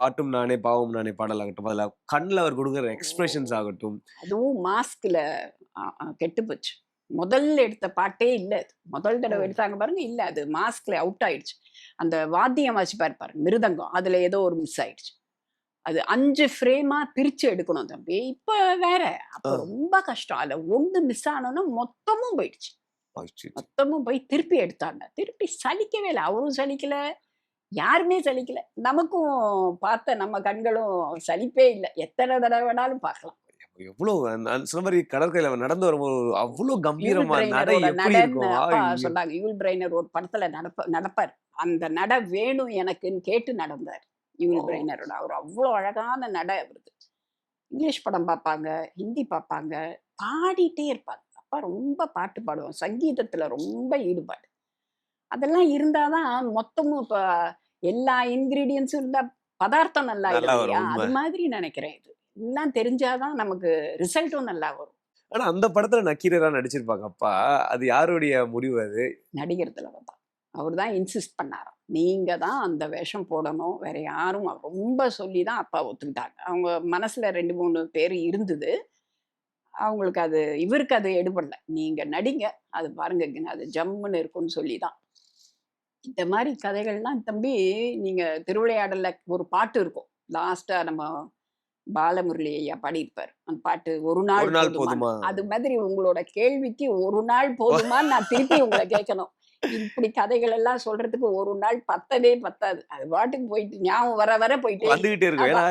பாட்டும் நானே பாவம் நானே பாடலாகட்டும், அதுல கண்ணுல அவர் குடுக்குற எக்ஸ்பிரஷன்ஸ் ஓ! ஆகட்டும். அதுவும் மாஸ்க்ல கெட்டு போச்சு. முதல்ல எடுத்த பாட்டே இல்ல அது. முதல் ஓ! தடவ எடுத்தாங்க பாருங்க, இல்ல அது மாஸ்க்ல அவுட் ஆயிடுச்சு. அந்த வாத்தியம் வாசிப்பாரு பாருங்க, மிருதங்கம். அதுல ஏதோ ஒரு மிஸ் ஆயிடுச்சு. அது 5 ஃப்ரேமா பிரிச்சு எடுக்கணும் தம்பி. இப்ப வேற. ஆ. அப்ப ரொம்ப கஷ்டம். அதுல 1 மிஸ் ஆனோனே மொத்தமும் போயிடுச்சு. அச்சச்சோ! மொத்தமும் போய் திருப்பி எடுத்தாங்க. திருப்பி சலிக்கவே இல்ல. அவரும் சலிக்கல, யாருமே சலிக்கல. நமக்கும் பார்த்த நம்ம கண்களும் சலிப்பே இல்ல. எத்தன தடவ வேணாலும் பார்க்கலாம். எவ்ளோ நான் சொன்ன மாரி கடற்கரையில அவர் நடந்து வரும்போது அவ்ளோ யூல் கம்பீரமா நடை பிரைனரோட எப்படி நடன்னு இருக்கும்? அப்பா ஐயோ! சொன்னாங்க. யூல் பிரைனர் ஒரு படத்துல நடப்பாரு. அந்த நட வேணும் எனக்குன்னு கேட்டு நடந்தாரு. யூல் ஓ! பிரைனரோட. அவர் அவ்ளோ அழகான நட அவருது. இங்கிலீஷ் படம் பார்ப்பாங்க, ஹிந்தி பார்ப்பாங்க, பாடிட்டே இருப்பாங்க. அப்பா ரொம்ப பாட்டு பாடுவாங்க. சங்கீதத்துல ரொம்ப ஈடுபாடு. அதெல்லாம் இருந்தா தான் மொத்தமும் இப்ப எல்லா இன்கிரீடியன்ட்ஸும் இருந்தா பதார்த்தம் நல்லா நல்லாயிடும் வரும் இல்லையா? உண்ம. அது மாதிரி நெனைக்கிறேன் இது. எல்லாம் தெரிஞ்சா தான் நமக்கு ரிசல்ட்டும் நல்லா வரும். ஆனா அந்த படத்துல நக்கீரரா நடிச்சிருப்பாங்க அப்பா. அது யாருடைய முடிவு அது? நடிகர் திலகம் தான். அவர் தான் இன்சிஸ்ட் பண்ணாராம். நீங்க தான் அந்த வேஷம் போடணும். வேற யாரும் ரொம்ப சொல்லி தான் அப்பா ஒத்துக்கிட்டாங்க. அவங்க மனசுல 2, 3 பேர் இருந்தது. அவங்களுக்கு அது இவருக்கு அது எடுபடல. நீங்க நடிங்க. அது பாருங்க அது ஜம்முன்னு இருக்கும்னு சொல்லி தான். இந்த மாரி கதைகள்லாம் தம்பி நீங்க திருவிளையாடல்ல ஒரு பாட்டு இருக்கும். லாஸ்ட்டா நம்ம பாலமுரளி ஐயா பாடியிருப்பாரு. அந்த பாட்டு "ஒரு நாள் ஒரு நாள் போதுமான்னு." போதுமா? அது மாதிரி உங்களோட கேள்விக்கு "ஒரு நாள் போதுமான்னு" நான் திருப்பி உங்கள கேட்கணும். இப்படி கதைகள் எல்லாம் சொல்றதுக்கு 1 நாள் பத்தவே பத்தாது. அது பாட்டுக்கு போயிட்டு ஞாபகம் வர வர போயிட்டே இருக்கும். வந்துகிட்டே இருக்கும். ஏன்னா அதான்.